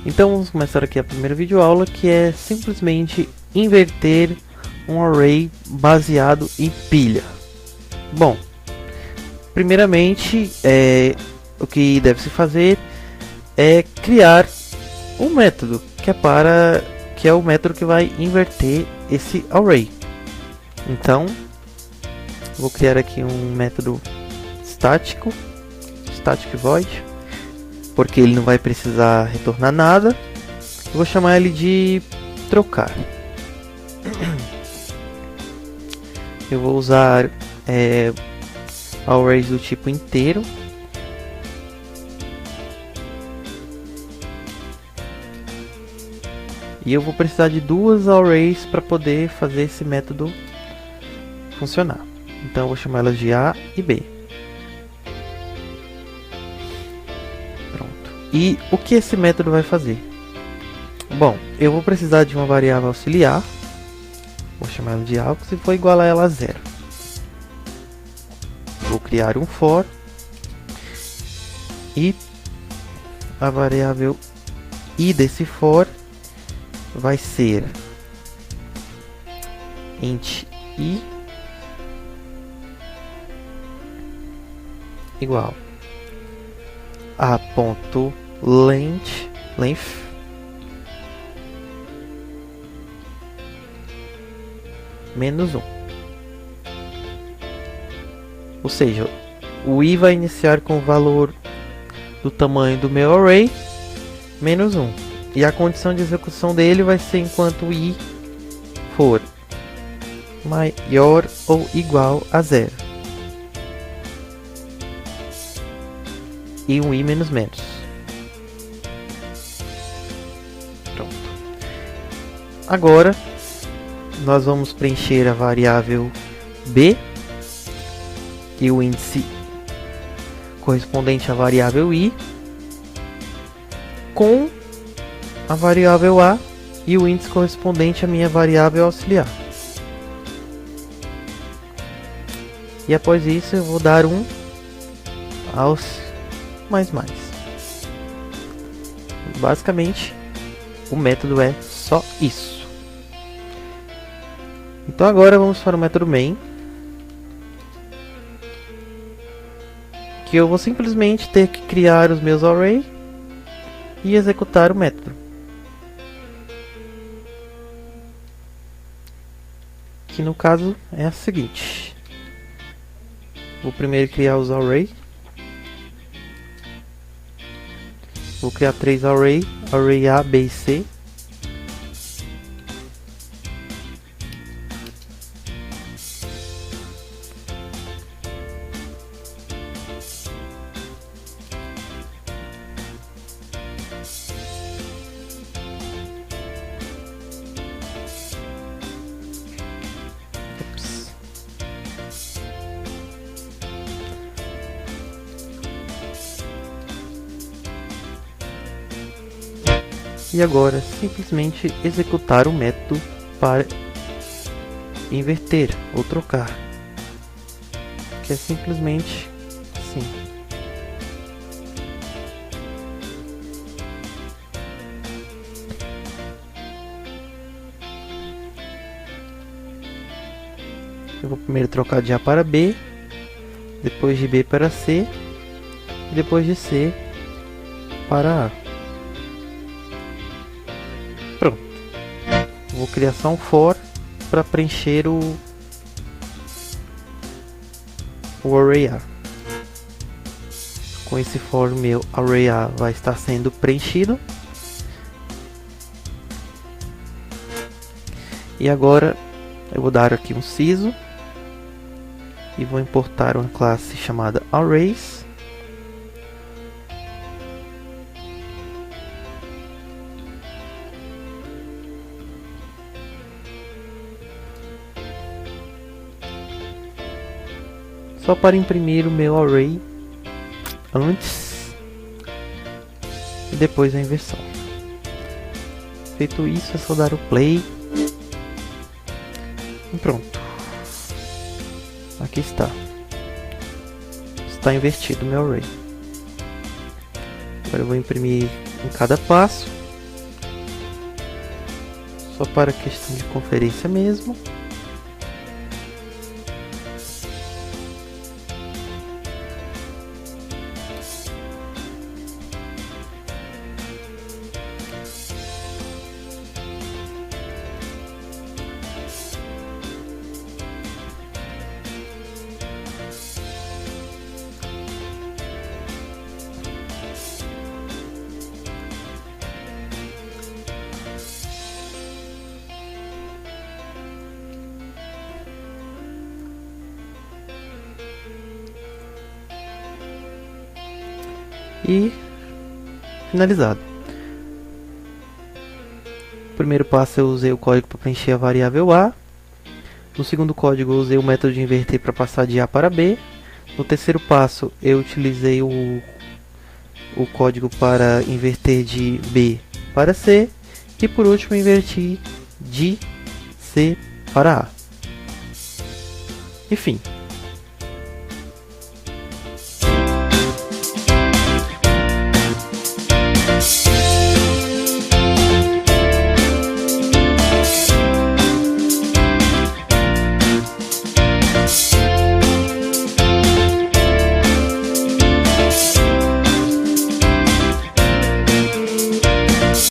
Então vamos começar aqui a primeira videoaula, que é simplesmente inverter um array baseado em pilha. Bom, primeiramente o que deve se fazer é criar um método que é o método que vai inverter esse array. Então vou criar aqui um método static void, porque ele não vai precisar retornar nada. Eu vou chamar ele de trocar. Eu vou usar arrays do tipo inteiro. E eu vou precisar de duas arrays para poder fazer esse método funcionar. Então eu vou chamar elas de A e B. Pronto. E o que esse método vai fazer? Bom, eu vou precisar de uma variável auxiliar. Vou chamar ela de A, se for igual a ela a 0. Vou criar um for. E a variável i desse for vai ser int i igual a ponto length menos 1. Ou seja, o i vai iniciar com o valor do tamanho do meu array menos 1. E a condição de execução dele vai ser enquanto o i for maior ou igual a 0. E um i menos menos. Pronto. Agora nós vamos preencher a variável b e o índice correspondente à variável i com a variável a e o índice correspondente à minha variável auxiliar. E após isso eu vou dar um aos mais. Basicamente o método é só isso. Então agora vamos para o método main, que eu vou simplesmente ter que criar os meus arrays e executar o método. Que no caso é a seguinte: vou primeiro criar os arrays. Vou criar 3 arrays, array A, B e C. E agora simplesmente executar o método para inverter ou trocar, que é simplesmente assim. Eu vou primeiro trocar de A para B, depois de B para C e depois de C para A. Pronto. Vou criar só um for para preencher o array A. Com esse for, meu array A vai estar sendo preenchido. E agora eu vou dar aqui um siso e vou importar uma classe chamada arrays. Só para imprimir o meu array antes e depois a inversão. Feito isso, é só dar o play e pronto. Aqui está. Está invertido o meu array. Agora eu vou imprimir em cada passo só para questão de conferência mesmo. E finalizado. No primeiro passo eu usei o código para preencher a variável A. No segundo código eu usei o método de inverter para passar de A para B. No terceiro passo eu utilizei o código para inverter de B para C. E por último inverti de C para A. Enfim.